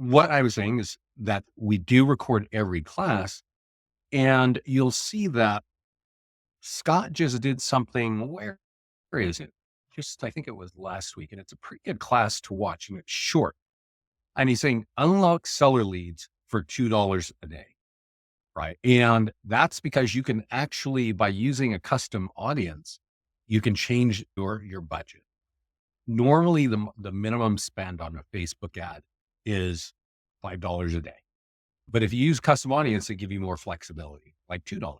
what I was saying is that we do record every class, and you'll see that Scott just did something. Where is it? Just, I think it was last week, and it's a pretty good class to watch, and it's short. And he's saying unlock seller leads for $2 a day. Right. And that's because you can actually, by using a custom audience, you can change your budget. Normally the minimum spend on a Facebook ad is $5 a day. But if you use custom audience, they give you more flexibility, like $2.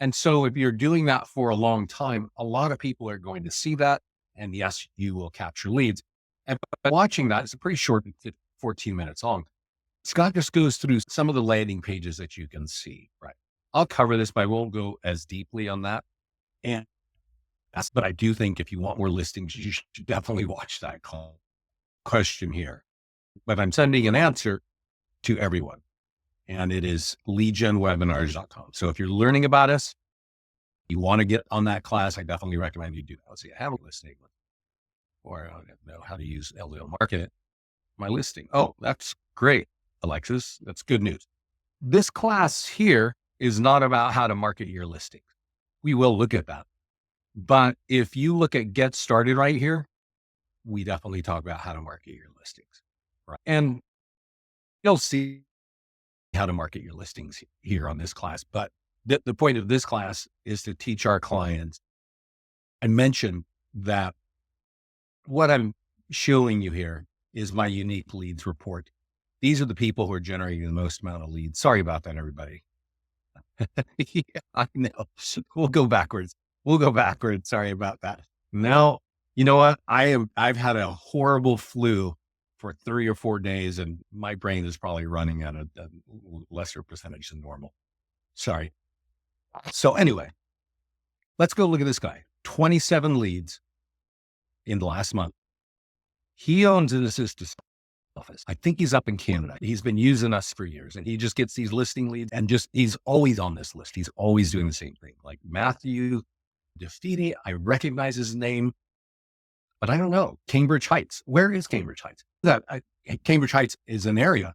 And so if you're doing that for a long time, a lot of people are going to see that. And yes, you will capture leads. And by watching that, it's a pretty short, 14 minutes long. Scott just goes through some of the landing pages that you can see, right? I'll cover this, but I won't go as deeply on that. But I do think if you want more listings, you should definitely watch that question here. But I'm sending an answer to everyone, and it is leadgenwebinars.com. So if you're learning about us, you want to get on that class, I definitely recommend you do that. Let's see, I have a listing, or I don't know how to use LDO Market, my listing. Oh, that's great, Alexis. That's good news. This class here is not about how to market your listings. We will look at that. But if you look at Get Started right here, we definitely talk about how to market your listings. Right. And you'll see how to market your listings here on this class. But the point of this class is to teach our clients and mention that what I'm showing you here is my unique leads report. These are the people who are generating the most amount of leads. Sorry about that, everybody. Yeah, I know. We'll go backwards. Sorry about that. Now, you know what? I've had a horrible flu for 3 or 4 days, and my brain is probably running at a lesser percentage than normal. Sorry. So anyway, let's go look at this guy. 27 leads in the last month. He owns an assistant office. I think he's up in Canada. He's been using us for years, and he just gets these listing leads, and he's always on this list. He's always doing the same thing. Like Matthew Defeaty, I recognize his name, but I don't know. Cambridge Heights. Where is Cambridge Heights? Cambridge Heights is an area,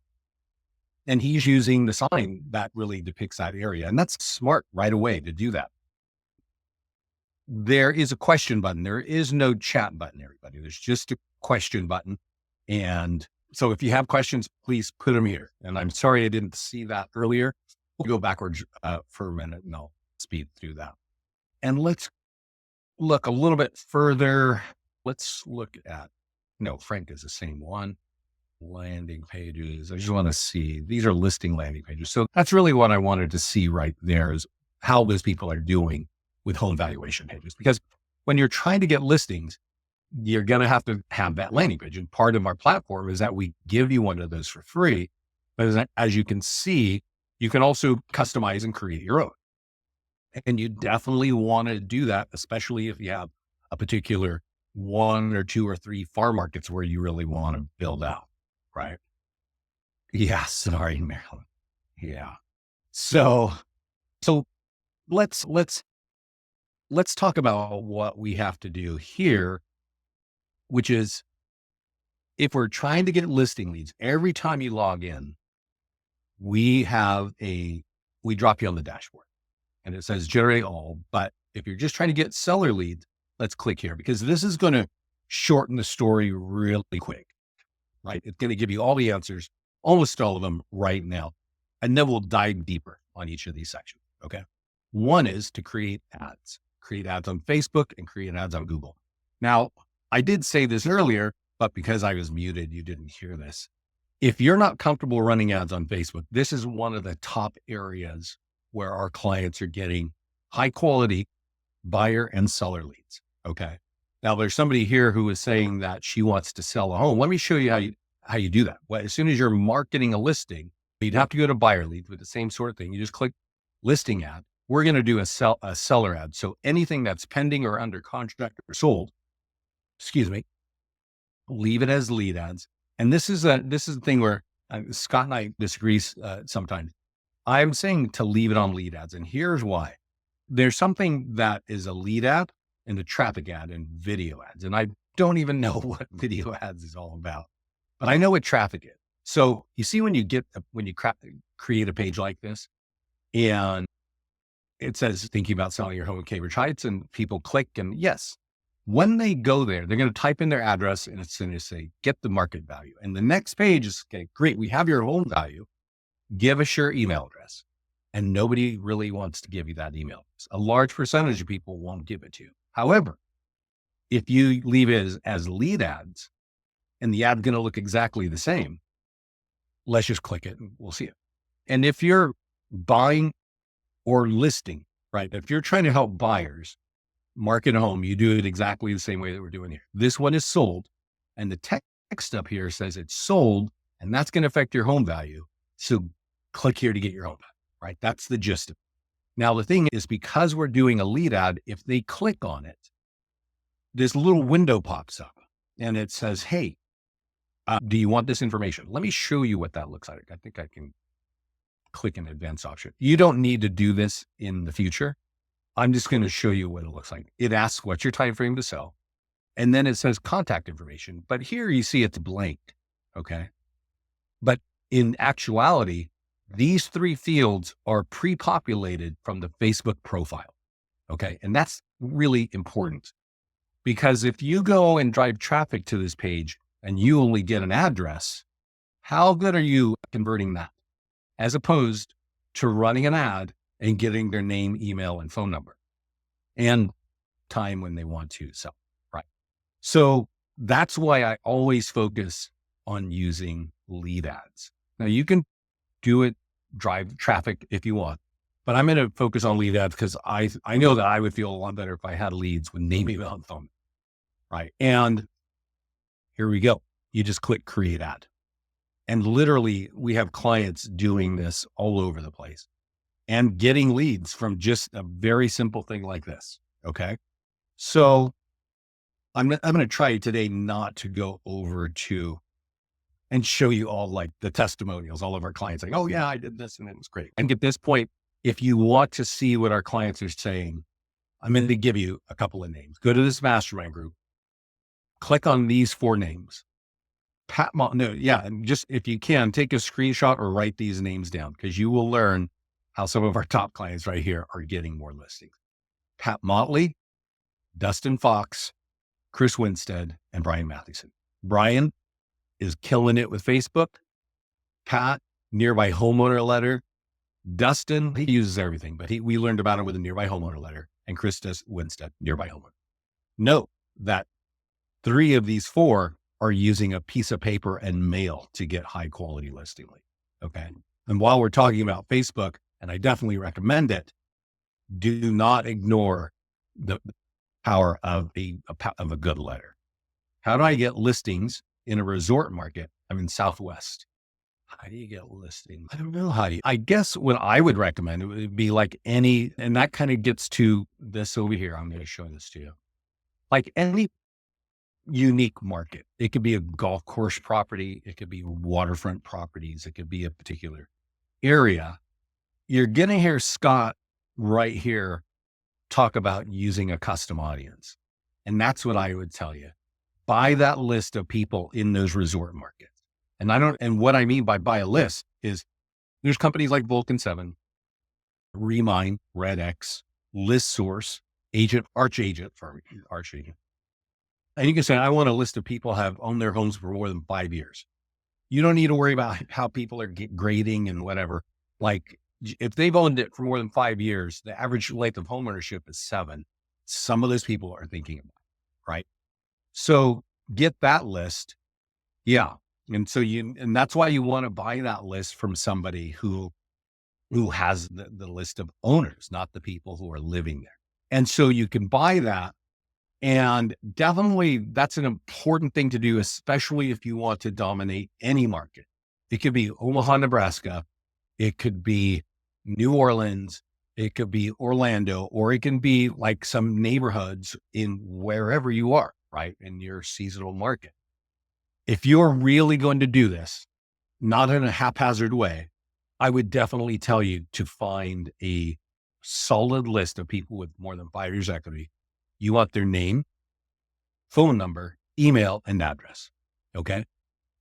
and he's using the sign that really depicts that area. And that's smart right away to do that. There is a question button. There is no chat button, everybody. There's just a question button. And so if you have questions, please put them here. And I'm sorry I didn't see that earlier. We'll go backwards for a minute, and I'll speed through that. And let's look a little bit further. Let's look at, no, Frank is the same one. Landing pages. I just want to see, these are listing landing pages. So that's really what I wanted to see right there, is how those people are doing with home valuation pages. Because when you're trying to get listings, you're going to have that landing page. And part of our platform is that we give you one of those for free. But as you can see, you can also customize and create your own. And you definitely want to do that, especially if you have a particular 1 or 2 or 3 farm markets where you really want to build out, right? Yeah, sorry, Marilyn. Yeah. So let's talk about what we have to do here, which is, if we're trying to get listing leads, every time you log in, we drop you on the dashboard. And it says generate all. But if you're just trying to get seller leads, let's click here, because this is going to shorten the story really quick, right? It's going to give you all the answers, almost all of them right now. And then we'll dive deeper on each of these sections. Okay. One is to create ads on Facebook and create ads on Google. Now, I did say this earlier, but because I was muted, you didn't hear this. If you're not comfortable running ads on Facebook, this is one of the top areas where our clients are getting high quality buyer and seller leads. Okay. Now there's somebody here who is saying that she wants to sell a home. Let me show you how you do that. Well, as soon as you're marketing a listing, you'd have to go to buyer leads with the same sort of thing. You just click listing ad. We're going to do a seller ad. So anything that's pending or under contract or sold, leave it as lead ads. And this is the thing where Scott and I disagree sometimes. I'm saying to leave it on lead ads. And here's why. There's something that is a lead ad and a traffic ad and video ads. And I don't even know what video ads is all about, but I know what traffic is. So you see when you create a page like this and it says thinking about selling your home in Cambridge Heights and people click and yes, when they go there, they're going to type in their address and it's going to say, get the market value. And the next page is, okay, great. We have your home value. Give us your email address. And nobody really wants to give you that email. A large percentage of people won't give it to you. However, if you leave it as lead ads and the ad's going to look exactly the same, let's just click it and we'll see it. And if you're buying or listing, right? If you're trying to help buyers market a home, you do it exactly the same way that we're doing here. This one is sold and the text up here says it's sold and that's going to affect your home value. So click here to get your home value, right? That's the gist of it. Now, the thing is, because we're doing a lead ad, if they click on it, this little window pops up and it says, hey, do you want this information? Let me show you what that looks like. I think I can click an advanced option. You don't need to do this in the future. I'm just going to show you what it looks like. It asks what's your time frame to sell. And then it says contact information. But here you see it's blank. Okay. But in actuality, these three fields are pre-populated from the Facebook profile. Okay. And that's really important because if you go and drive traffic to this page and you only get an address, how good are you converting that? As opposed to running an ad and getting their name, email, and phone number and time when they want to sell, right? So that's why I always focus on using lead ads. Now you can do it, drive traffic if you want, but I'm going to focus on lead ads because I know that I would feel a lot better if I had leads with name, email, and phone, right? And here we go. You just click create ad. And literally we have clients doing this all over the place and getting leads from just a very simple thing like this. Okay. So I'm going to try today not to go over to and show you all like the testimonials, all of our clients saying, oh yeah, I did this and it was great. And at this point, if you want to see what our clients are saying, I'm going to give you a couple of names. Go to this mastermind group, click on these 4 names. And just if you can, take a screenshot or write these names down because you will learn how some of our top clients right here are getting more listings. Pat Motley, Dustin Fox, Chris Winstead, and Brian Mathewson. Brian is killing it with Facebook. Pat, nearby homeowner letter. Dustin, he uses everything, but we learned about it with a nearby homeowner letter. And Chris Winstead, nearby homeowner. Note that 3 of these 4 are using a piece of paper and mail to get high quality listing. Okay. And while we're talking about Facebook, and I definitely recommend it, do not ignore the power of a good letter. How do I get listings in a resort market? I'm in Southwest. How do you get listings? I don't know how I guess what I would recommend, it would be like and that kind of gets to this over here. I'm going to show this to you. Like any unique market. It could be a golf course property. It could be waterfront properties. It could be a particular area. You're going to hear Scott right here talk about using a custom audience. And that's what I would tell you. Buy that list of people in those resort markets. And what I mean by buy a list is there's companies like Vulcan 7, Remine, RedX, List Source, Arch Agent. And you can say, I want a list of people have owned their homes for more than 5 years. You don't need to worry about how people are grading and whatever. Like if they've owned it for more than 5 years, the average length of home ownership is 7. Some of those people are thinking about it, right? So get that list. Yeah. And that's why you want to buy that list from somebody who has the list of owners, not the people who are living there. And so you can buy that. And definitely that's an important thing to do, especially if you want to dominate any market. It could be Omaha, Nebraska. It could be New Orleans. It could be Orlando, or it can be like some neighborhoods in wherever you are, right? In your seasonal market. If you're really going to do this, not in a haphazard way, I would definitely tell you to find a solid list of people with more than 5 years equity. You want their name, phone number, email, and address. Okay.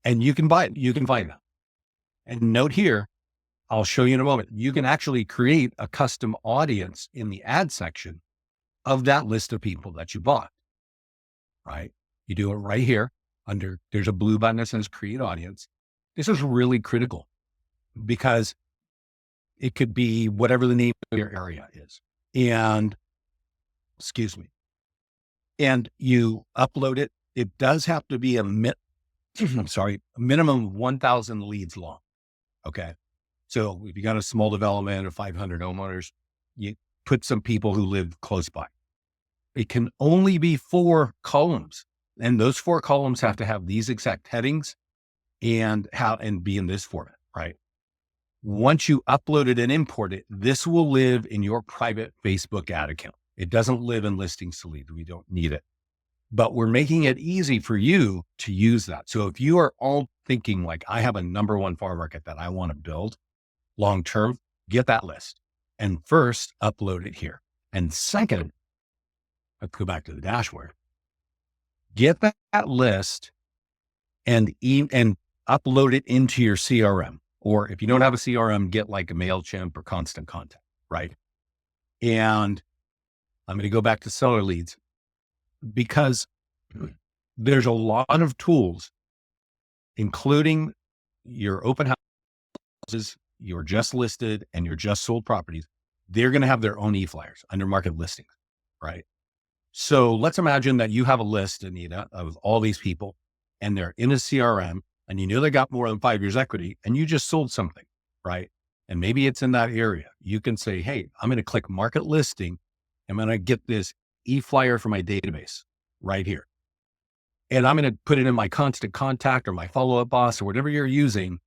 And you can buy it. You can find them. And note here, I'll show you in a moment, you can actually create a custom audience in the ad section of that list of people that you bought, right? You do it right here there's a blue button that says create audience. This is really critical because it could be whatever the name of your area is. And excuse me, and you upload it. It does have to be I'm sorry, a minimum of 1,000 leads long. Okay. So if you got a small development of 500 homeowners, you put some people who live close by. It can only be 4 columns. And those 4 columns have to have these exact headings and be in this format, right? Once you upload it and import it, this will live in your private Facebook ad account. It doesn't live in listings to lead. We don't need it, but we're making it easy for you to use that. So if you are all thinking like, I have a number 1 farm market that I want to build long-term, get that list and first upload it here. And second, let's go back to the dashboard, get that list and upload it into your CRM. Or if you don't have a CRM, get like a MailChimp or Constant Contact, right? And I'm going to go back to seller leads because there's a lot of tools, including your open houses, your just listed and your just sold properties. They're going to have their own e-flyers under market listings, right? So let's imagine that you have a list, Anita, of all these people and they're in a CRM and you know they got more than 5 years equity and you just sold something, right? And maybe it's in that area. You can say, hey, I'm going to click market listing. I'm going to get this e-flyer from my database right here. And I'm going to put it in my Constant Contact or my follow-up boss or whatever you're using.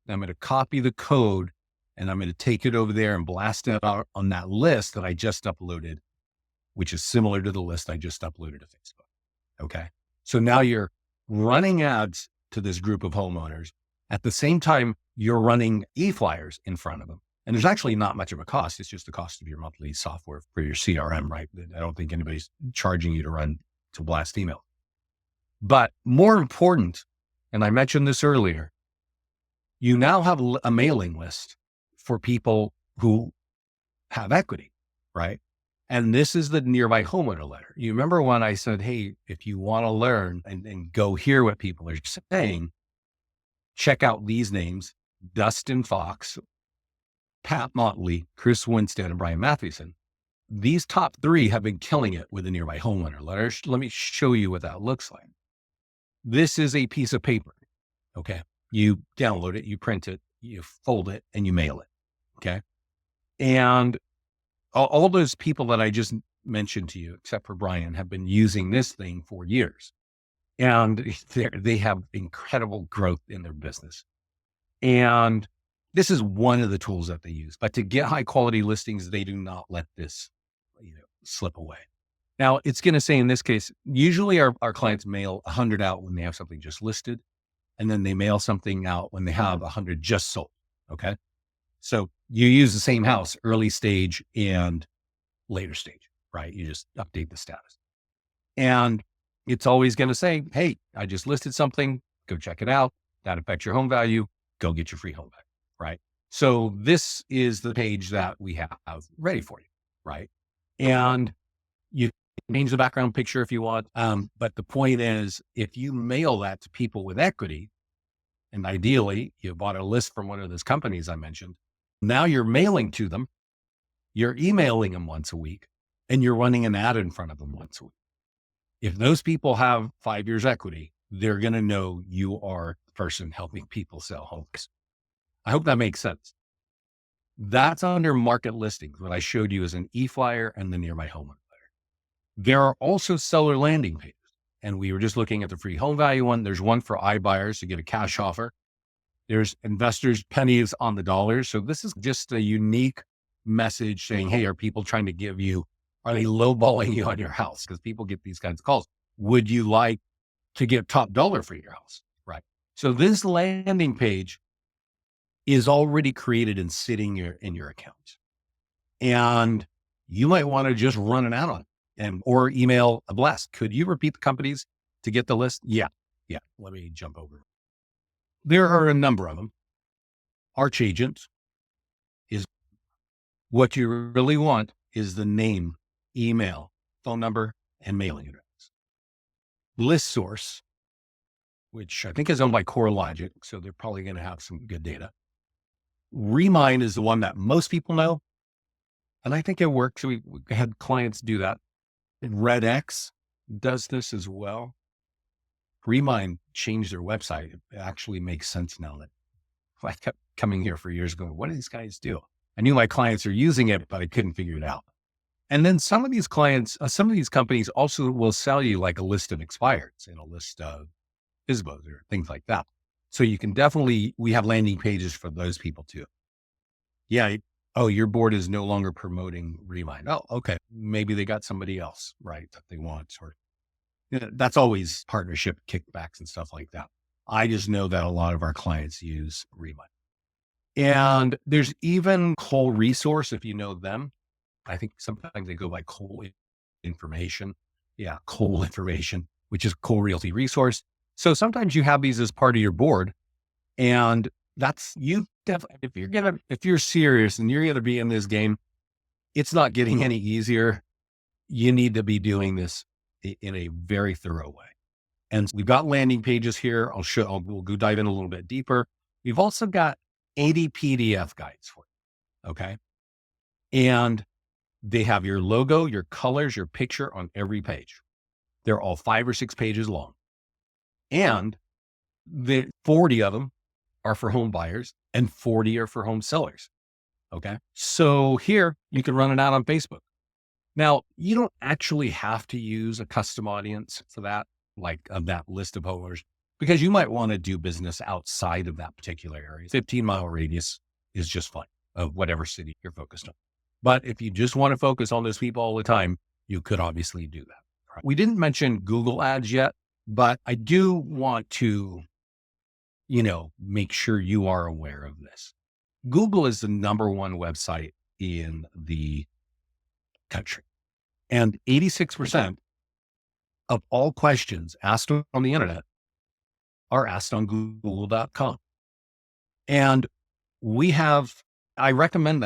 I'm going to copy the code and I'm going to take it over there and blast it out on that list that I just uploaded, which is similar to the list I just uploaded to Facebook. Okay. So now you're running ads to this group of homeowners. At the same time, you're running e-flyers in front of them. And there's actually not much of a cost. It's just the cost of your monthly software for your CRM, right? I don't think anybody's charging you to blast email. But more important, and I mentioned this earlier, you now have a mailing list for people who have equity, right? And this is the nearby homeowner letter. You remember when I said, hey, if you want to learn and go hear what people are saying, check out these names, Dustin Fox, Pat Motley, Chris Winstead, and Brian Mathewson. These top 3 have been killing it with the nearby homeowner letter. Let me show you what that looks like. This is a piece of paper. Okay. You download it, you print it, you fold it, and you mail it. Okay. And all those people that I just mentioned to you, except for Brian, have been using this thing for years. And they have incredible growth in their business. And this is one of the tools that they use. But to get high quality listings, they do not let this slip away. Now, it's going to say in this case, usually our clients mail 100 out when they have something just listed. And then they mail something out when they have 100 just sold. Okay. So you use the same house, early stage and later stage, right? You just update the status. And it's always going to say, hey, I just listed something, go check it out. That affects your home value. Go get your free home value, right? So this is the page that we have ready for you, right? And you change the background picture if you want. But the point is, if you mail that to people with equity, and ideally you bought a list from one of those companies I mentioned, now you're mailing to them, you're emailing them once a week, and you're running an ad in front of them once a week. If those people have 5 years equity, they're going to know you are the person helping people sell homes. I hope that makes sense. That's under market listings. What I showed you is an e-flyer and the nearby homeowner letter. There are also seller landing pages. And we were just looking at the free home value one. There's one for iBuyers to get a cash offer. There's investors pennies on the dollars. So this is just a unique message saying, hey, are people trying to are they lowballing you on your house? Because people get these kinds of calls. Would you like to get top dollar for your house? Right. So this landing page is already created and sitting in your account. And you might want to just run an ad on it or email a blast. Could you repeat the companies to get the list? Yeah. Let me jump over. There are a number of them. Arch agent is what you really want is the name, email, phone number, and mailing address. List source, which I think is owned by CoreLogic, so they're probably going to have some good data. Remine is the one that most people know, and I think it works. We had clients do that. And RedX does this as well. Remine changed their website. It actually makes sense now. That I kept coming here for years going, what do these guys do? I knew my clients are using it, but I couldn't figure it out. And then some of these clients, some of these companies also will sell you like a list of expireds and a list of FSBOs or things like that. So you can definitely, we have landing pages for those people too. Yeah. Oh, your board is no longer promoting Remind. Oh, okay. Maybe they got somebody else, right, that they want. Or that's always partnership kickbacks and stuff like that. I just know that a lot of our clients use Remind. And there's even Cole Resource, if you know them. I think sometimes they go by Cole Information. Yeah, Cole Information, which is Cole Realty Resource. So sometimes you have these as part of your board, and that's you. If you're serious and you're going to be in this game, it's not getting any easier. You need to be doing this in a very thorough way. And we've got landing pages here. We'll go dive in a little bit deeper. We've also got 80 PDF guides for you. Okay. And they have your logo, your colors, your picture on every page. They're all 5 or 6 pages long. And the 40 of them are for home buyers and 40 are for home sellers. Okay. So here you can run it out on Facebook. Now, you don't actually have to use a custom audience for that, like of that list of homeowners, because you might want to do business outside of that particular area. 15-mile radius is just fine of whatever city you're focused on. But if you just want to focus on those people all the time, you could obviously do that. Right? We didn't mention Google ads yet, but I do want to, make sure you are aware of this. Google is the number one website in the country. And 86% of all questions asked on the internet are asked on google.com. And I recommend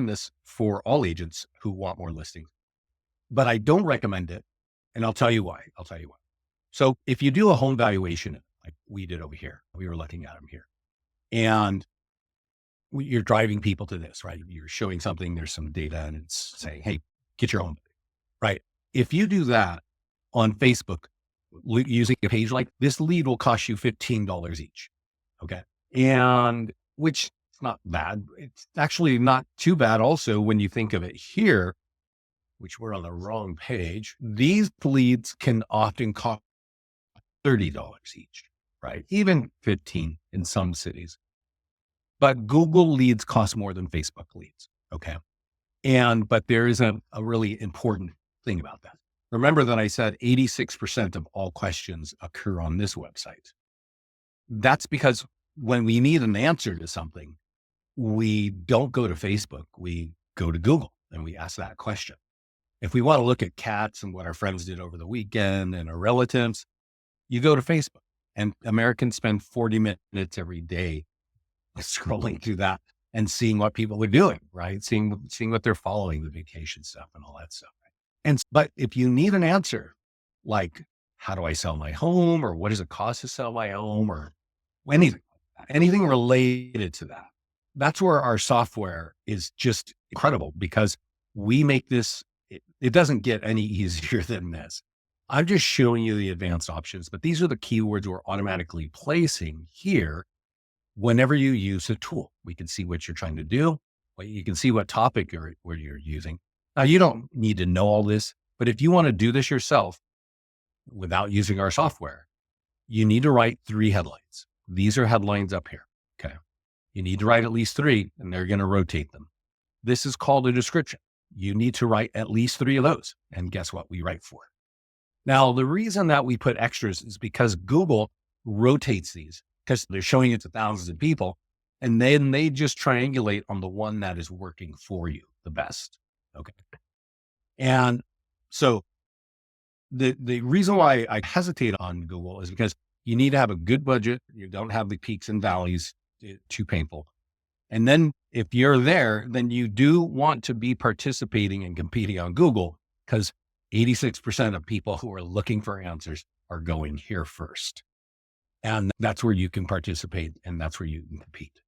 this for all agents who want more listings, but I don't recommend it. And I'll tell you why. So if you do a home valuation, like we did over here, we were looking at them here, and you're driving people to this, right? You're showing something, there's some data and it's saying, hey, get your home, right? If you do that on Facebook using a page like this, lead will cost you $15 each. Okay. And which is not bad. It's actually not too bad also when you think of it here, which we're on the wrong page. These leads can often cost $30 each, right? Even 15 in some cities. But Google leads cost more than Facebook leads. Okay. But there is a really important thing about that. Remember that I said 86% of all questions occur on this website. That's because when we need an answer to something, we don't go to Facebook. We go to Google and we ask that question. If we want to look at cats and what our friends did over the weekend and our relatives, you go to Facebook. And Americans spend 40 minutes every day scrolling through that and seeing what people are doing, right? Seeing what they're following, the vacation stuff and all that stuff. But if you need an answer, like how do I sell my home, or what does it cost to sell my home, or anything related to that, that's where our software is just incredible, because we make this, it doesn't get any easier than this. I'm just showing you the advanced options, but these are the keywords we're automatically placing here. Whenever you use a tool, we can see what you're trying to do. You can see what topic you're using. Now, you don't need to know all this, but if you want to do this yourself without using our software, you need to write 3 headlines. These are headlines up here. Okay. You need to write at least 3, and they're going to rotate them. This is called a description. You need to write at least 3 of those. And guess what we write for? Now, the reason that we put extras is because Google rotates these, because they're showing it to thousands of people, and then they just triangulate on the one that is working for you the best. Okay. And so the reason why I hesitate on Google is because you need to have a good budget. You don't have the peaks and valleys too painful. And then if you're there, then you do want to be participating and competing on Google, because 86% of people who are looking for answers are going here first. And that's where you can participate and that's where you can compete.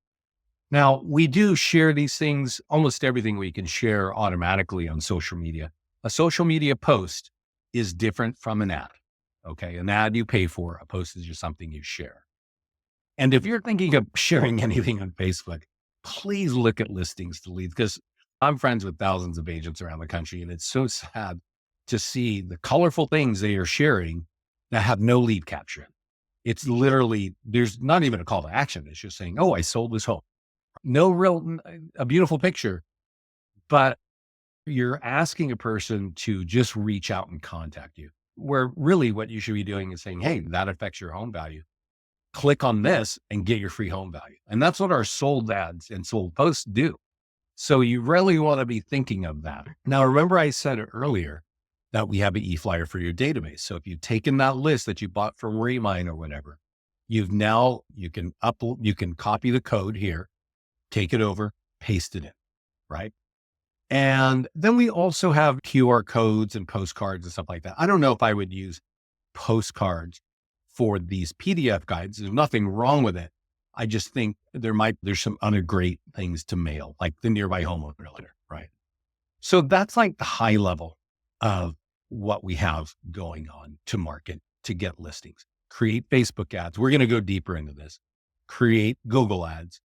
Now, we do share these things, almost everything we can share automatically on social media. A social media post is different from an ad. Okay. An ad you pay for, a post is just something you share. And if you're thinking of sharing anything on Facebook, please look at listings to leads, because I'm friends with thousands of agents around the country. And it's so sad to see the colorful things they are sharing that have no lead capture. It's literally, there's not even a call to action. It's just saying, oh, I sold this home. No real, a beautiful picture, but you're asking a person to just reach out and contact you, where really what you should be doing is saying, hey, that affects your home value. Click on this and get your free home value. And that's what our sold ads and sold posts do. So you really want to be thinking of that. Now, remember I said earlier that we have an e-flyer for your database. So if you've taken that list that you bought from Remine or whatever, you can upload, you can copy the code here, take it over, paste it in, right? And then we also have QR codes and postcards and stuff like that. I don't know if I would use postcards for these PDF guides. There's nothing wrong with it. I just think there's some other great things to mail, like the nearby homeowner letter, right? So that's like the high level of what we have going on to market to get listings. Create Facebook ads. We're going to go deeper into this. Create Google ads.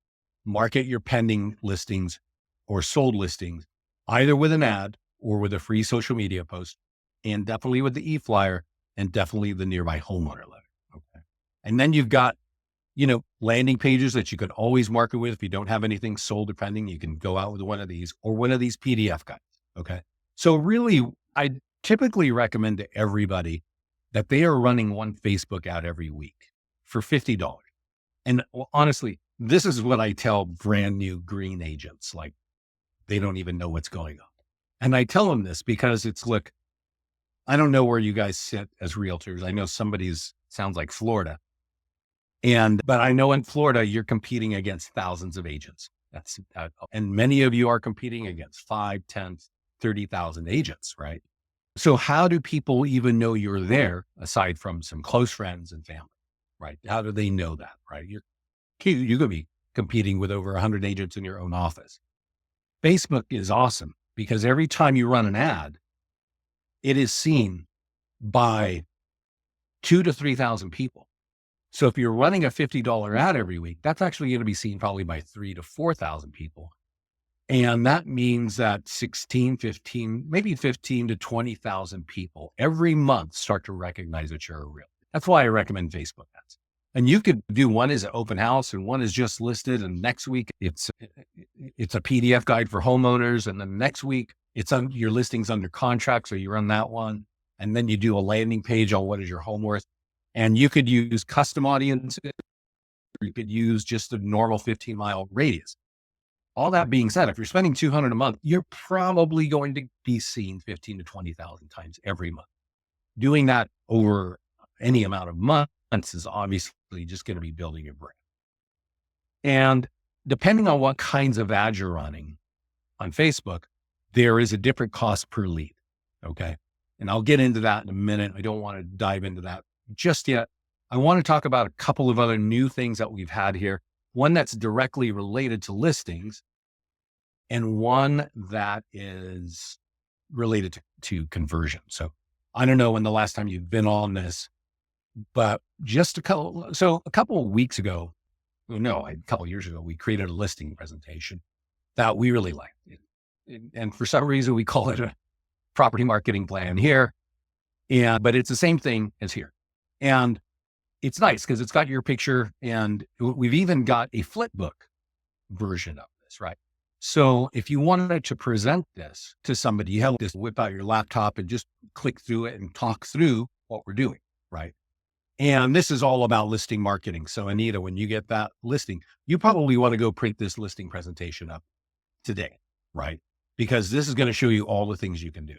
Market your pending listings or sold listings, either with an ad or with a free social media post, and definitely with the e-flyer and definitely the nearby homeowner letter. Okay. And then you've got, landing pages that you could always market with. If you don't have anything sold or pending, you can go out with one of these or one of these PDF guides. Okay. So really, I typically recommend to everybody that they are running one Facebook ad every week for $50. And honestly, this is what I tell brand new green agents, like they don't even know what's going on. And I tell them this because it's, look, I don't know where you guys sit as realtors. I know sounds like Florida. But I know in Florida, you're competing against thousands of agents. And many of you are competing against 5, 10, 30,000 agents, right? So how do people even know you're there aside from some close friends and family, right? How do they know that, right? You're going to be competing with over 100 agents in your own office. Facebook is awesome because every time you run an ad, it is seen by 2,000 to 3,000 people. So if you're running a $50 ad every week, that's actually going to be seen probably by 3,000 to 4,000 people. And that means that 15 to 20,000 people every month start to recognize that you're a realtor. That's why I recommend Facebook ads. And you could do one is an open house and one is just listed. And next week it's a PDF guide for homeowners. And then next week it's on your listings under contract. So you run that one. And then you do a landing page on what is your home worth. And you could use custom audiences. Or you could use just a normal 15-mile radius. All that being said, if you're spending $200 a month, you're probably going to be seen 15 to 20,000 times every month. Doing that over any amount of months is obviously just going to be building your brand. And depending on what kinds of ads you're running on Facebook, there is a different cost per lead. Okay. And I'll get into that in a minute. I don't want to dive into that just yet. I want to talk about a couple of other new things that we've had here. One that's directly related to listings and one that is related to conversion. So I don't know when the last time you've been on this, but just a couple of weeks ago, a couple of years ago, we created a listing presentation that we really liked. And for some reason, we call it a property marketing plan here. But it's the same thing as here. And it's nice because it's got your picture and we've even got a flip book version of this, right? So if you wanted to present this to somebody, you have to whip out your laptop and just click through it and talk through what we're doing, right? And this is all about listing marketing. So Anita, when you get that listing, you probably want to go print this listing presentation up today, right? Because this is going to show you all the things you can do.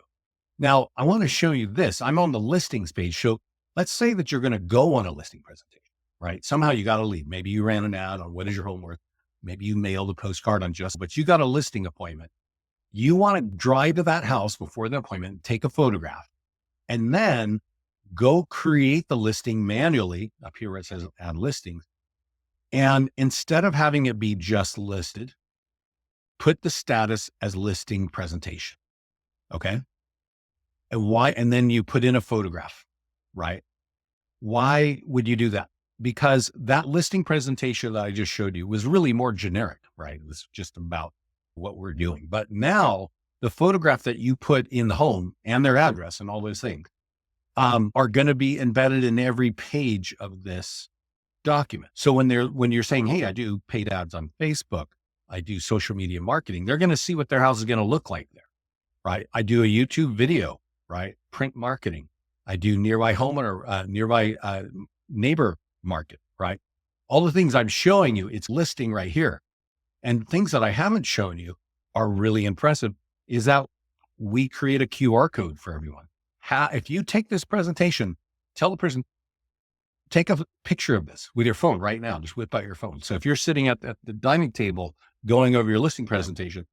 Now, I want to show you this. I'm on the listings page. So let's say that you're going to go on a listing presentation, right? Somehow you got a lead. Maybe you ran an ad on what is your home worth. Maybe you mail the postcard on just, but you got a listing appointment. You want to drive to that house before the appointment, take a photograph, and then go create the listing manually up here where it says add listings. And instead of having it be just listed, put the status as listing presentation. Okay. And why? And then you put in a photograph, right? Why would you do that? Because that listing presentation that I just showed you was really more generic, right? It was just about what we're doing. But now the photograph that you put in the home and their address and all those things are going to be embedded in every page of this document. So when you're saying, hey, I do paid ads on Facebook, I do social media marketing, they're going to see what their house is going to look like there, right? I do a YouTube video, right? Print marketing. I do nearby homeowner, nearby neighbor market, right? All the things I'm showing you, it's listing right here. And things that I haven't shown you are really impressive is that we create a QR code for everyone. If you take this presentation, tell the person, take a picture of this with your phone right now, just whip out your phone. So if you're sitting at the dining table going over your listing presentation,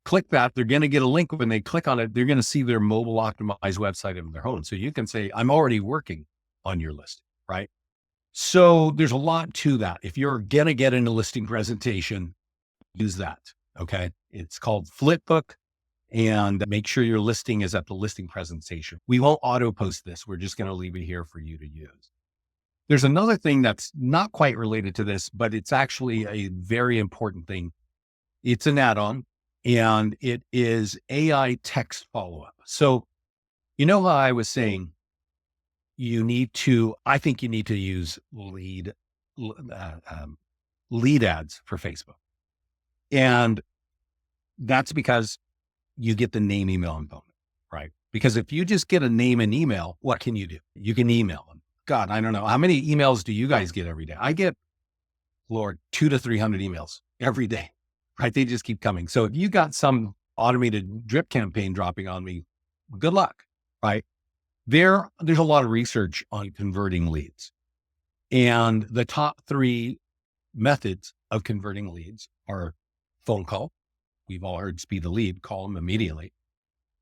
click that. They're going to get a link. When they click on it, they're going to see their mobile optimized website of their home. So you can say, I'm already working on your listing, right? So there's a lot to that. If you're going to get in a listing presentation, use that. Okay. It's called Flipbook, and make sure your listing is at the listing presentation. We won't auto post this. We're just going to leave it here for you to use. There's another thing that's not quite related to this, but it's actually a very important thing. It's an add-on, and it is AI text follow-up. So, you know how I was saying I think you need to use lead ads for Facebook. And that's because you get the name, email, and phone, right? Because if you just get a name and email, what can you do? You can email them. God, I don't know. How many emails do you guys get every day? I get, Lord, 200 to 300 emails every day, right? They just keep coming. So if you got some automated drip campaign dropping on me, good luck, right? There's a lot of research on converting leads. And the top 3 methods of converting leads are phone call. We've all heard speed the lead, call them immediately.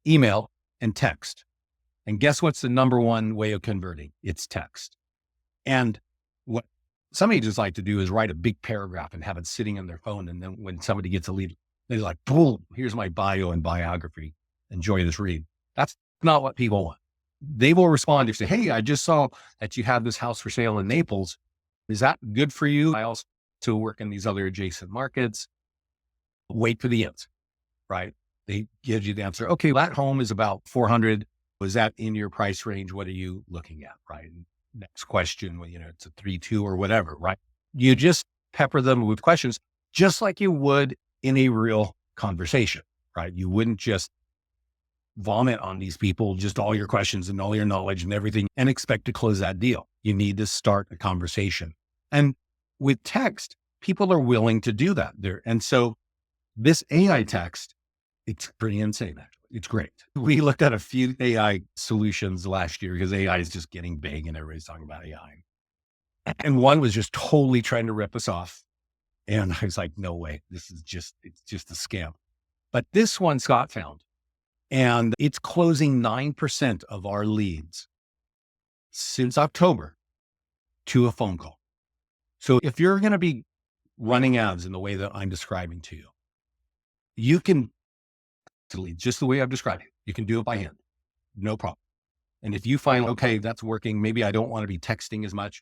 Email and text. And guess what's the number one way of converting? It's text. And what some agents like to do is write a big paragraph and have it sitting on their phone. And then when somebody gets a lead, they're like, boom, here's my bio and biography. Enjoy this read. That's not what people want. They will respond if you say, hey, I just saw that you have this house for sale in Naples. Is that good for you? I also work in these other adjacent markets. Wait for the answer, right? They give you the answer. Okay, that home is about 400. Was that in your price range? What are you looking at, right? And next question, well, it's a 3-2 or whatever, right? You just pepper them with questions, just like you would in a real conversation, right? You wouldn't just vomit on these people, just all your questions and all your knowledge and everything, and expect to close that deal. You need to start a conversation. And with text, people are willing to do that there. And so this AI text, it's pretty insane, actually. It's great. We looked at a few AI solutions last year because AI is just getting big and everybody's talking about AI. And one was just totally trying to rip us off. And I was like, no way, it's just a scam. But this one Scott found, and it's closing 9% of our leads since October to a phone call. So if you're going to be running ads in the way that I'm describing to you, you can delete just the way I've described it. You can do it by hand, no problem. And if you find, okay, that's working, maybe I don't want to be texting as much,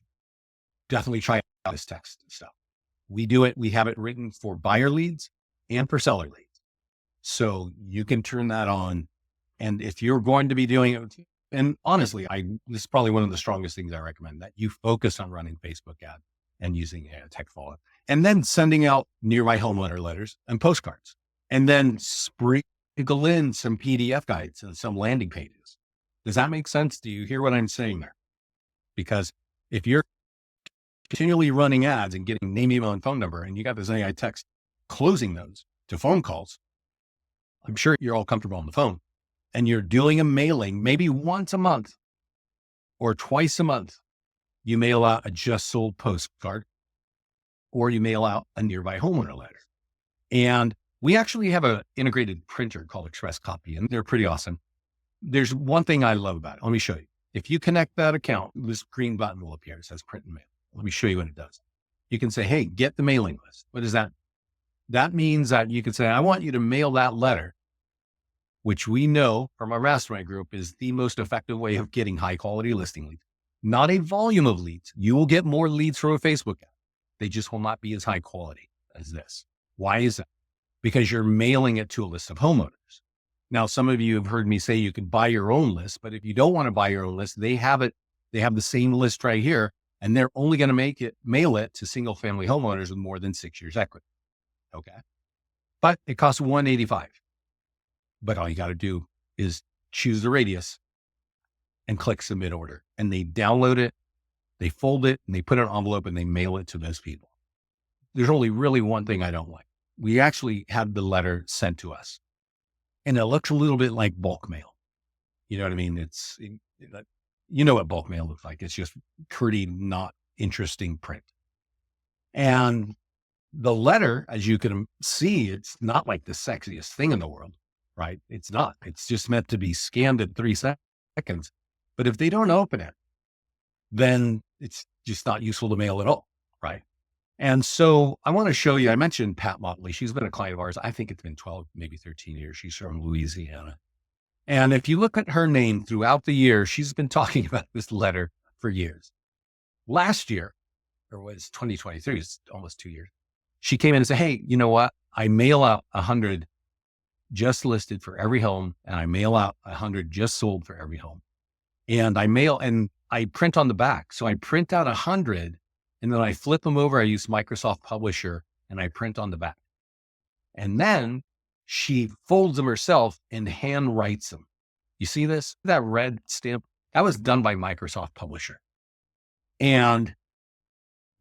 definitely try out this text stuff. We do it. We have it written for buyer leads and for seller leads. So you can turn that on. And if you're going to be doing it, and honestly, this is probably one of the strongest things I recommend, that you focus on running Facebook ads and using text follow-up, and then sending out nearby homeowner letters and postcards, and then sprinkle in some PDF guides and some landing pages. Does that make sense? Do you hear what I'm saying there? Because if you're continually running ads and getting name, email, and phone number, and you got this AI text closing those to phone calls, I'm sure you're all comfortable on the phone, and you're doing a mailing maybe once a month or twice a month. You mail out a just sold postcard. or you mail out a nearby homeowner letter. And we actually have an integrated printer called Express Copy, and they're pretty awesome. There's one thing I love about it. Let me show you. If you connect that account, this green button will appear. It says print and mail. Let me show you what it does. You can say, hey, get the mailing list. What is that? That means that you can say, I want you to mail that letter, which we know from our mastermind group is the most effective way of getting high quality listing leads. Not a volume of leads. You will get more leads from a Facebook ad. They just will not be as high quality as this. Why is that? Because you're mailing it to a list of homeowners. Now, some of you have heard me say you can buy your own list, but if you don't want to buy your own list, they have it. They have the same list right here, and they're only going to mail it to single family homeowners with more than 6 years equity. Okay. But it costs $185. But all you got to do is choose the radius and click submit order. And they download it, they fold it, and they put it in an envelope and they mail it to those people. There's only really one thing I don't like. We actually had the letter sent to us and it looks a little bit like bulk mail. You know what I mean? You know what bulk mail looks like. It's just pretty not interesting print. And the letter, as you can see, it's not like the sexiest thing in the world, right? It's not. It's just meant to be scanned in 3 seconds. But if they don't open it, then it's just not useful to mail at all, right? And so I want to show you, I mentioned Pat Motley. She's been a client of ours. I think it's been 12, maybe 13 years. She's from Louisiana. And if you look at her name throughout the year, she's been talking about this letter for years. Last year, or was 2023, it's almost 2 years. She came in and said, hey, you know what? I mail out 100 just listed for every home, and I mail out 100 just sold for every home. And I print on the back. So I print out 100 and then I flip them over. I use Microsoft Publisher and I print on the back. And then she folds them herself and hand writes them. You see this? That red stamp? That was done by Microsoft Publisher. And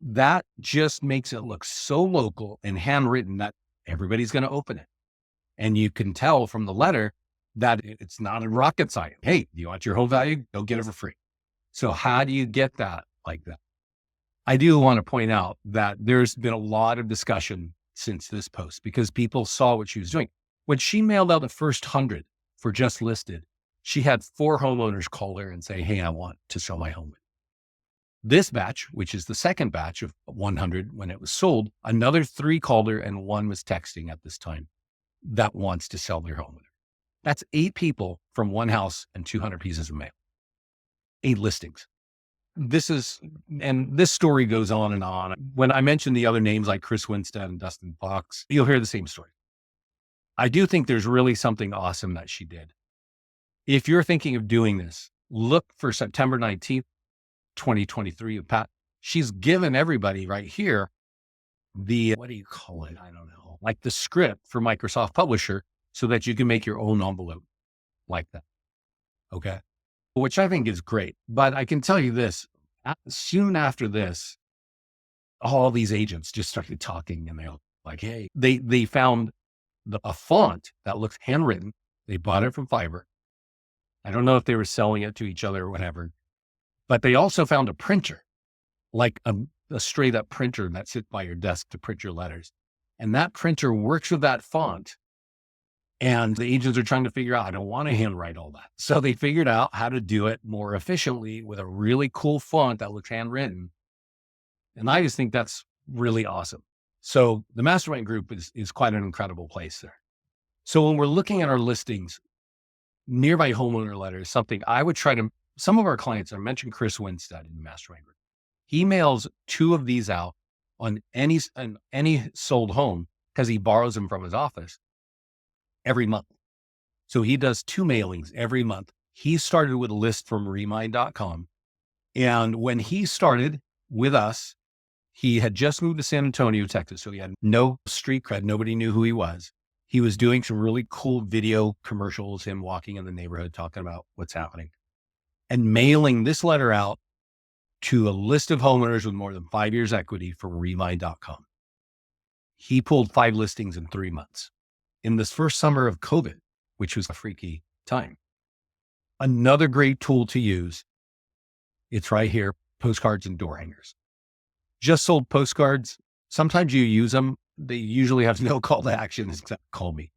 that just makes it look so local and handwritten that everybody's going to open it. And you can tell from the letter that it's not a rocket science. Hey, do you want your home value? Go get it for free. So how do you get that like that? I do want to point out that there's been a lot of discussion since this post because people saw what she was doing. When she mailed out the first 100 for just listed, she had 4 homeowners call her and say, hey, I want to sell my home. This batch, which is the second batch of 100 when it was sold, another 3 called her and 1 was texting at this time that wants to sell their home. That's 8 people from 1 house and 200 pieces of mail. 8 listings. This story goes on and on. When I mention the other names like Chris Winstead and Dustin Fox, you'll hear the same story. I do think there's really something awesome that she did. If you're thinking of doing this, look for September 19th, 2023 of Pat. She's given everybody right here what do you call it? I don't know, like the script for Microsoft Publisher so that you can make your own envelope like that. Okay. Which I think is great. But I can tell you this, soon after this, all these agents just started talking and they're like, hey, they found a font that looks handwritten. They bought it from Fiverr. I don't know if they were selling it to each other or whatever, but they also found a printer, like a straight up printer that sits by your desk to print your letters. And that printer works with that font. And the agents are trying to figure out, I don't want to handwrite all that. So they figured out how to do it more efficiently with a really cool font that looks handwritten. And I just think that's really awesome. So the mastermind group is quite an incredible place there. So when we're looking at our listings, nearby homeowner letters, something I would try to, some of our clients, I mentioned Chris Winstead in the mastermind group. He mails 2 of these out on any sold home because he borrows them from his office every month. So he does 2 mailings every month. He started with a list from remind.com. And when he started with us, he had just moved to San Antonio, Texas. So he had no street cred. Nobody knew who he was. He was doing some really cool video commercials, him walking in the neighborhood, talking about what's happening and mailing this letter out to a list of homeowners with more than 5 years equity for remind.com. He pulled 5 listings in 3 months. In this first summer of COVID, which was a freaky time. Another great tool to use, it's right here, postcards and door hangers. Just sold postcards Sometimes you use them. They usually have no call to action except call me.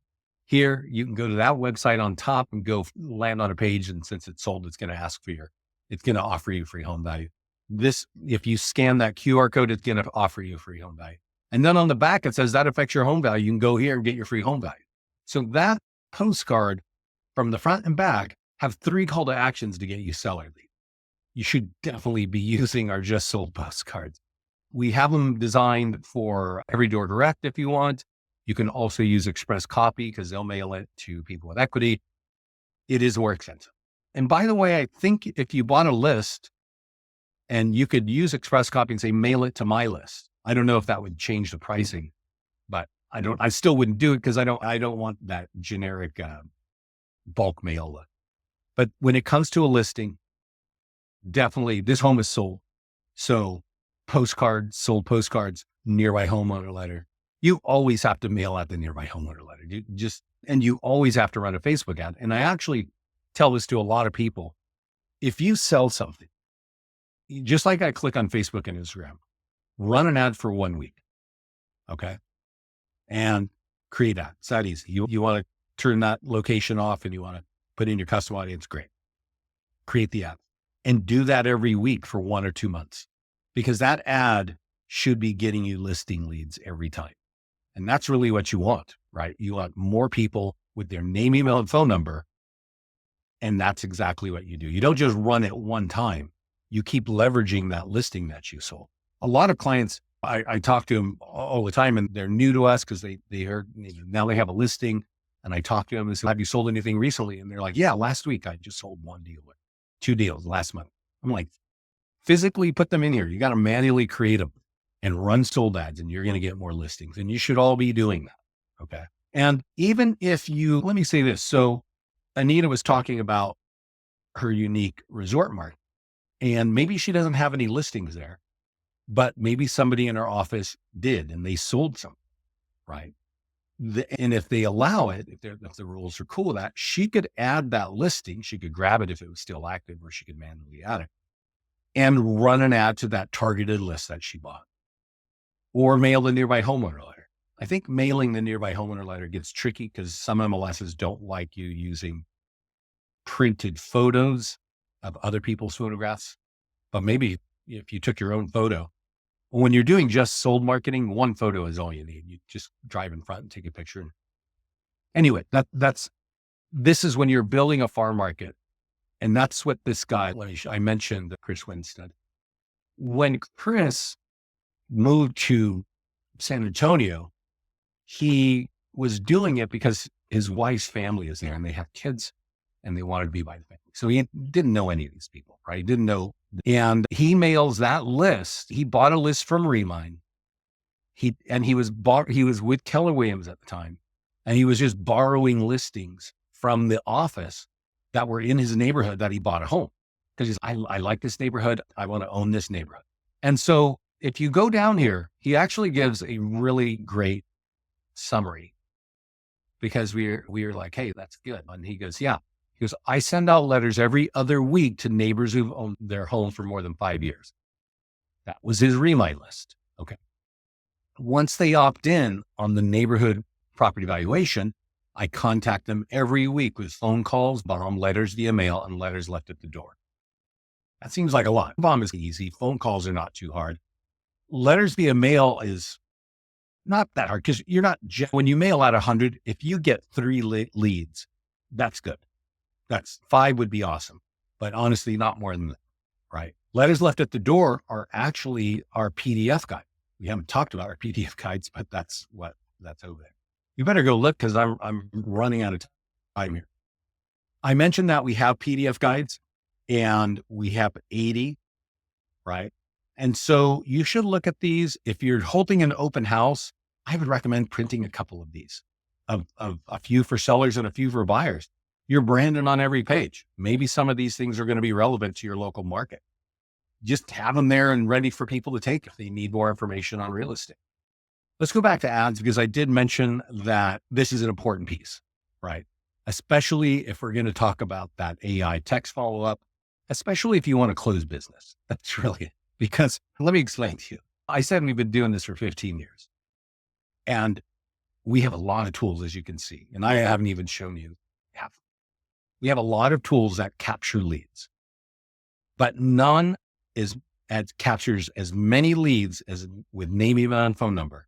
Here, you can go to that website on top and go land on a page. And since it's sold, it's going to ask for it's going to offer you free home value. If you scan that QR code, it's going to offer you free home value. And then on the back, it says that affects your home value. You can go here and get your free home value. So that postcard from the front and back have 3 call to actions to get you seller lead. You should definitely be using our just sold postcards. We have them designed for every door direct if you want. You can also use express copy because they'll mail it to people with equity. It is more expensive. And by the way, I think if you bought a list and you could use express copy and say, mail it to my list. I don't know if that would change the pricing, but I still wouldn't do it because I don't want that generic bulk mail. But when it comes to a listing, definitely this home is sold. So sold postcards, nearby homeowner letter. You always have to mail out the nearby homeowner letter. And you always have to run a Facebook ad. And I actually tell this to a lot of people. If you sell something, just like I click on Facebook and Instagram, run an ad for 1 week. Okay. And create that. It's that easy. You want to turn that location off and you want to put in your custom audience. Great. Create the ad and do that every week for 1 or 2 months, because that ad should be getting you listing leads every time. And that's really what you want, right? You want more people with their name, email, and phone number. And that's exactly what you do. You don't just run it one time. You keep leveraging that listing that you sold. A lot of clients, I talk to them all the time, and they're new to us because they heard, now they have a listing. And I talk to them and say, have you sold anything recently? And they're like, yeah, last week I just sold 1 deal, 2 deals last month. I'm like, physically put them in here. You got to manually create them and run sold ads, and you're going to get more listings. And you should all be doing that. Okay. And even if let me say this. So Anita was talking about her unique resort market, and maybe she doesn't have any listings there, but maybe somebody in her office did, and they sold some, right? And if they allow it, if the rules are cool with that, she could add that listing. She could grab it if it was still active, or she could manually add it and run an ad to that targeted list that she bought, or mail the nearby homeowner letter. I think mailing the nearby homeowner letter gets tricky because some MLSs don't like you using printed photos of other people's photographs. But maybe if you took your own photo, when you're doing just sold marketing, 1 photo is all you need. You just drive in front and take a picture. Anyway, this is when you're building a farm market. And that's what this guy, I mentioned Chris Winstead. When Chris moved to San Antonio, he was doing it because his wife's family is there and they have kids and they wanted to be by the family. So he didn't know any of these people, right? He didn't know. And he mails that list. He bought a list from Remind. He was with Keller Williams at the time, and he was just borrowing listings from the office that were in his neighborhood that he bought a home. Because I like this neighborhood. I want to own this neighborhood. And so if you go down here, he actually gives a really great summary, because we were like, hey, that's good. And he goes, yeah. He goes, I send out letters every other week to neighbors who've owned their home for more than 5 years. That was his Remind list. Okay. Once they opt in on the neighborhood property valuation, I contact them every week with phone calls, bomb letters via mail, and letters left at the door. That seems like a lot. Bomb is easy. Phone calls are not too hard. Letters via mail is not that hard, because when you mail out 100, if you get 3 leads, that's good. That's 5 would be awesome, but honestly, not more than that, right? Letters left at the door are actually our PDF guide. We haven't talked about our PDF guides, but that's over there. You better go look, because I'm running out of time here. I mentioned that we have PDF guides and we have 80, right? And so you should look at these. If you're holding an open house, I would recommend printing a couple of these, of a few for sellers and a few for buyers. You're branded on every page. Maybe some of these things are going to be relevant to your local market. Just have them there and ready for people to take if they need more information on real estate. Let's go back to ads, because I did mention that this is an important piece, right? Especially if we're going to talk about that AI text follow-up, especially if you want to close business. That's really it. Because let me explain to you. I said we've been doing this for 15 years and we have a lot of tools, as you can see, and I haven't even shown you half. We have a lot of tools that capture leads, but none is captures as many leads as with name, email, and phone number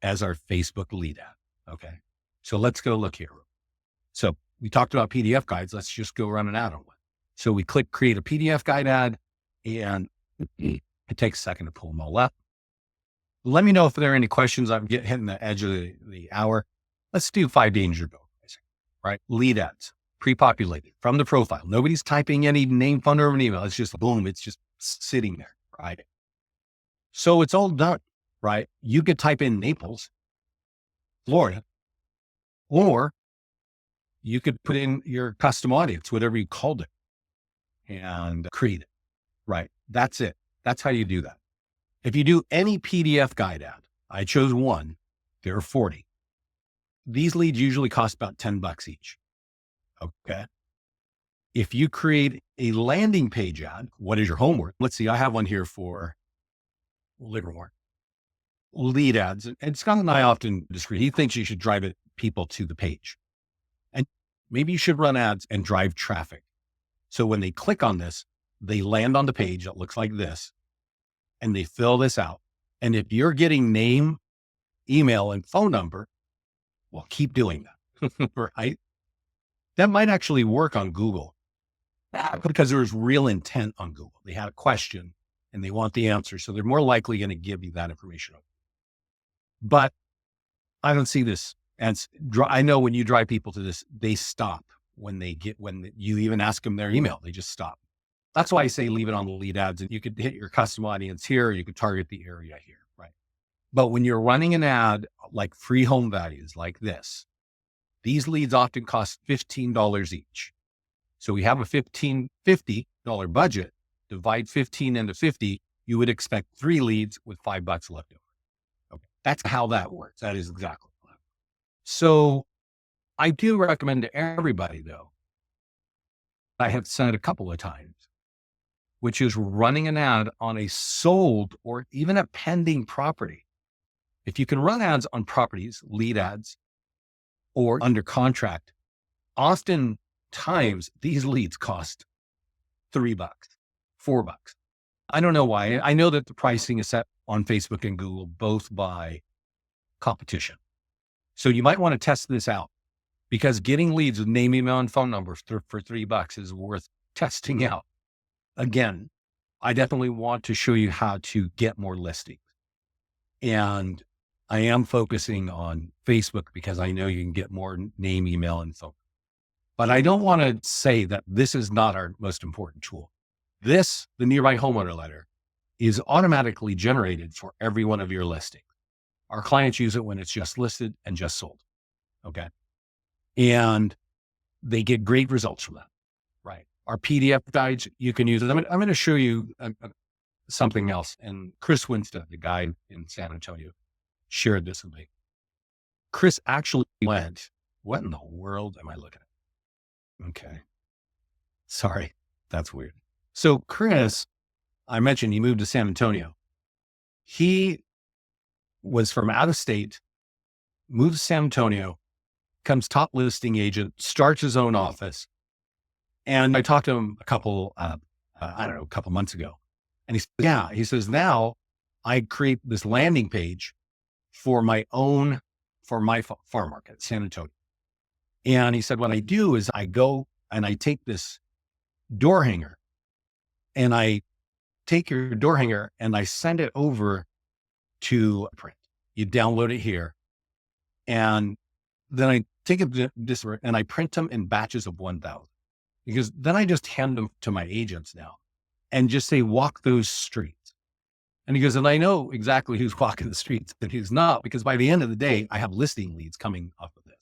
as our Facebook lead ad. Okay. So let's go look here. So we talked about PDF guides. Let's just go run an ad on one. So we click create a PDF guide ad, and it takes a second to pull them all up. Let me know if there are any questions. I'm hitting the edge of the hour. Let's do 5 danger bill pricing, right? Lead ads, pre-populated from the profile. Nobody's typing any name, phone number, and email. It's just boom. It's just sitting there, right? So it's all done, right? You could type in Naples, Florida, or you could put in your custom audience, whatever you called it, and create it, right? That's it. That's how you do that. If you do any PDF guide ad, I chose one, there are 40. These leads usually cost about $10 each. Okay. If you create a landing page ad, what is your homework? Let's see, I have one here for Livermore. Lead ads. And Scott and I often disagree. He thinks you should drive people to the page. And maybe you should run ads and drive traffic. So when they click on this, they land on the page that looks like this, and they fill this out. And if you're getting name, email, and phone number, well, keep doing that, right? That might actually work on Google because there's real intent on Google. They had a question and they want the answer. So they're more likely going to give you that information. But I don't see this. And I know when you drive people to this, they stop when you even ask them their email, they just stop. That's why I say leave it on the lead ads, and you could hit your custom audience here, or you could target the area here, right? But when you're running an ad like free home values like this, these leads often cost $15 each. So we have a $50 budget, divide 15 into 50, you would expect 3 leads with $5 left over. Okay. That's how that works. That is exactly how that works. So I do recommend to everybody, though, I have said a couple of times, which is running an ad on a sold or even a pending property. If you can run ads on properties, lead ads, or under contract, oftentimes these leads cost $3, $4. I don't know why. I know that the pricing is set on Facebook and Google, both by competition. So you might want to test this out, because getting leads with name, email, and phone numbers for $3 is worth testing out. Again, I definitely want to show you how to get more listings. And I am focusing on Facebook because I know you can get more name, email, and phone. But I don't want to say that this is not our most important tool. The Nearby Homeowner Letter, is automatically generated for every one of your listings. Our clients use it when it's just listed and just sold. Okay. And they get great results from that. Right. Our PDF guides, you can use it. I'm going to show you something else. And Chris Winstead, the guy in San Antonio, shared this with me. Chris actually went, what in the world am I looking at? Okay. Sorry. That's weird. So Chris, I mentioned he moved to San Antonio. He was from out of state, moved to San Antonio, becomes top listing agent, starts his own office. And I talked to him a couple months ago. And he says, now I create this landing page for my farm market, San Antonio. And he said, what I do is I go and I take this door hanger, and I take your door hanger and I send it over to print. You download it here. And then I take it this and I print them in batches of 1,000, because then I just hand them to my agents now and just say, walk those streets. And he goes, and I know exactly who's walking the streets and who's not, because by the end of the day, I have listing leads coming off of this.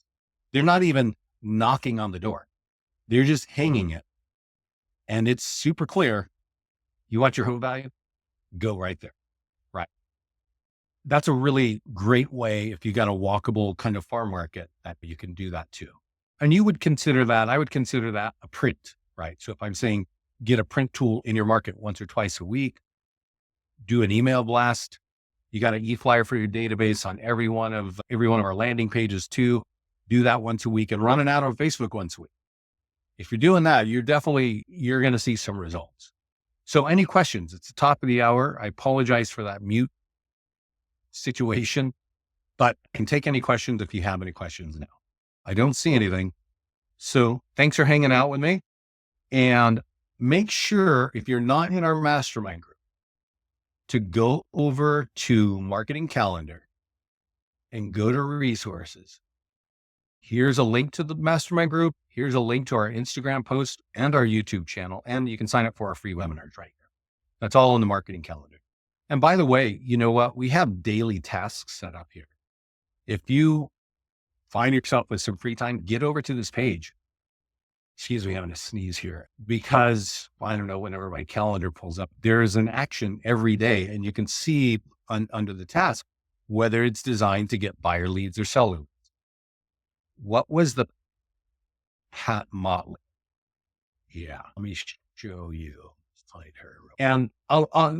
They're not even knocking on the door. They're just hanging it. And it's super clear. You want your home value? Go right there. Right. That's a really great way, if you got a walkable kind of farm market, that you can do that too. And I would consider that a print, right? So if I'm saying get a print tool in your market once or twice a week, do an email blast, You got an e-flyer for your database on every one of our landing pages too. Do that once a week and run it out on Facebook once a week. If you're doing that, you're going to see some results. So any questions? It's the top of the hour. I apologize for that mute situation, but I can take any questions if you have any questions now. I don't see anything. So thanks for hanging out with me. And make sure, if you're not in our mastermind group, to go over to Marketing Calendar and go to resources. Here's a link to the mastermind group. Here's a link to our Instagram post and our YouTube channel. And you can sign up for our free webinars right here. That's all in the Marketing Calendar. And by the way, you know what? We have daily tasks set up here. If you find yourself with some free time, get over to this page. Excuse me, I'm having a sneeze here because I don't know, whenever my calendar pulls up, there is an action every day and you can see under the task, whether it's designed to get buyer leads or seller leads. What was the Pat Motley? Yeah, let me show you. Find her. And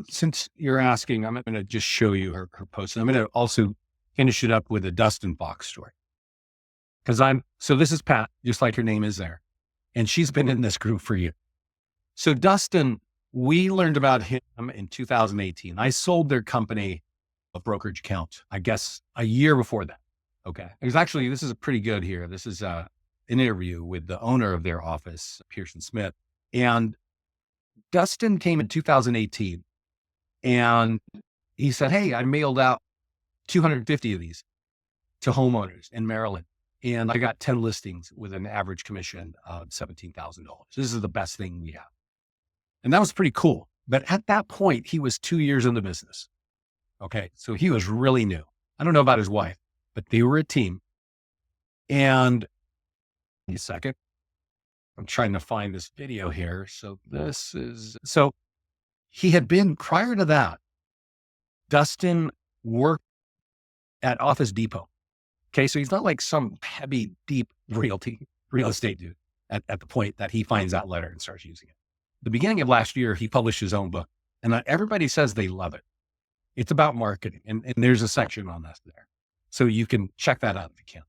since you're asking, I'm going to just show you her post. And I'm going to also finish it up with a Dustin Fox story. So this is Pat, just like her name is there. And she's been in this group for years. So Dustin, we learned about him in 2018. I sold their company a brokerage account, I guess a year before that. Okay. This is pretty good here. This is an interview with the owner of their office, Pearson Smith. And Dustin came in 2018 and he said, hey, I mailed out 250 of these to homeowners in Maryland. And I got 10 listings with an average commission of $17,000. This is the best thing we have. And that was pretty cool. But at that point, he was 2 years in the business. Okay. So he was really new. I don't know about his wife, but they were a team. And a second, I'm trying to find this video here. So he had been, prior to that, Dustin worked at Office Depot. Okay. So he's not like some heavy, deep real estate dude at the point that he finds that letter and starts using it. The beginning of last year, he published his own book and everybody says they love it. It's about marketing and there's a section on that there. So you can check that out if you can.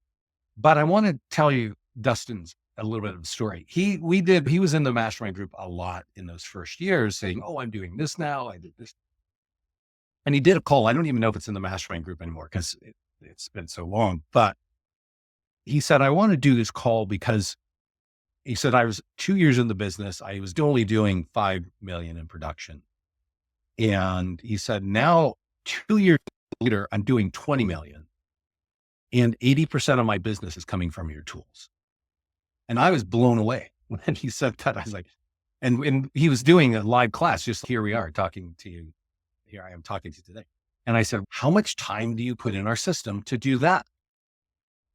But I want to tell you Dustin's a little bit of a story. He was in the mastermind group a lot in those first years saying, oh, I'm doing this now. I did this. And he did a call. I don't even know if it's in the mastermind group anymore because it's been so long, but he said, I want to do this call because he said, I was 2 years in the business. I was only doing 5 million in production. And he said, now 2 years later, I'm doing 20 million and 80% of my business is coming from your tools. And I was blown away when he said that. I was like, and he was doing a live class, just here we are talking to you. Here I am talking to you today. And I said, how much time do you put in our system to do that?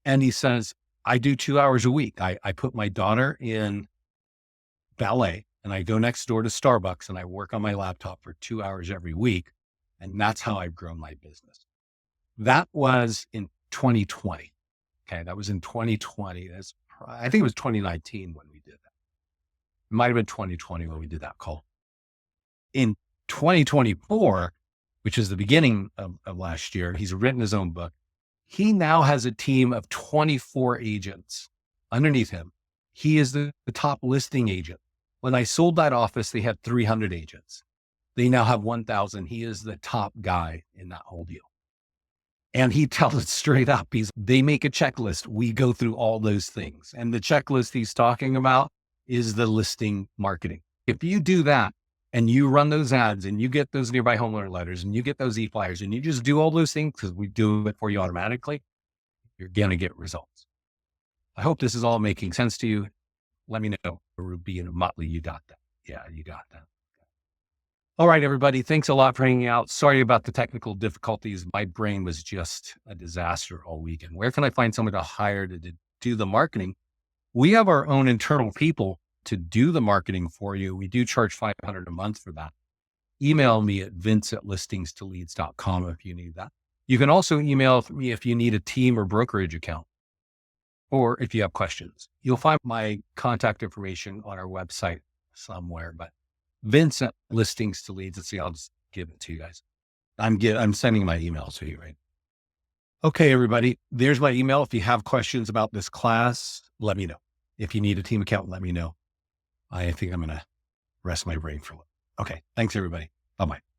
And he says, I do 2 hours a week. I put my daughter in ballet and I go next door to Starbucks and I work on my laptop for 2 hours every week. And that's how I've grown my business. That was in 2020. Okay. That was in 2020. I think it was 2019 when we did that. It might've been 2020 when we did that call. In 2024, which is the beginning of last year, he's written his own book. He now has a team of 24 agents underneath him. He is the top listing agent. When I sold that office, they had 300 agents. They now have 1,000. He is the top guy in that whole deal. And he tells it straight up. They make a checklist. We go through all those things. And the checklist he's talking about is the listing marketing. If you do that and you run those ads and you get those nearby homeowner letters and you get those e-flyers and you just do all those things because we do it for you automatically, you're going to get results. I hope this is all making sense to you. Let me know. Ruby and Motley, you got that. Yeah, you got that. All right, everybody. Thanks a lot for hanging out. Sorry about the technical difficulties. My brain was just a disaster all weekend. Where can I find someone to hire to do the marketing? We have our own internal people to do the marketing for you. We do charge $500 a month for that. Email me at vince@listingstoleads.com if you need that. You can also email me if you need a team or brokerage account, or if you have questions. You'll find my contact information on our website somewhere, but Vince@listingstoleads. Let's see, I'll just give it to you guys. I'm sending my email to you right. Okay, everybody. There's my email. If you have questions about this class, let me know. If you need a team account, let me know. I think I'm going to rest my brain for a little. Okay. Thanks, everybody. Bye bye.